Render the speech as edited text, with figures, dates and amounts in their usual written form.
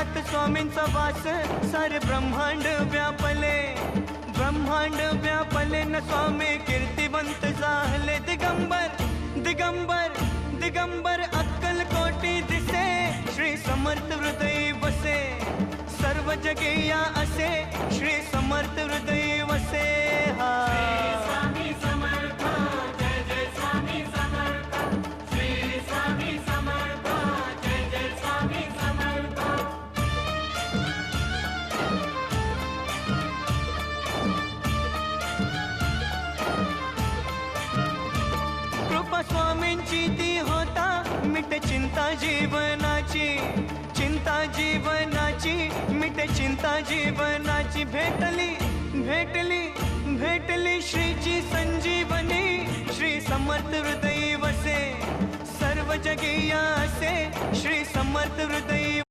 हृदयात स्वामींचा वास, सारे ब्रह्मांड व्यापले, ब्रह्मांड व्यापले न स्वामी कीर्तिवंत झाले. दिगंबर दिगंबर दिगंबर अक्कल कोटी दिसे, श्री समर्थ हृदय वसे, सर्व जगेया असे, श्री समर्थ हृदय वसे. हा स्वामी समर्थ, जय जय स्वामी समर्थ, श्री स्वामी समर्थ, जय जय स्वामी समर्थ. कृपा स्वामींची ती होता, मिटे चिंता जीवनाची, चिंता जीवनाची, मिटे चिंता जीवनाची. भेटली भेटली भेटली श्रीची संजीवनी, श्री समर्थ हृदय वसे, सर्व जगेया असे, श्री समर्थ हृदय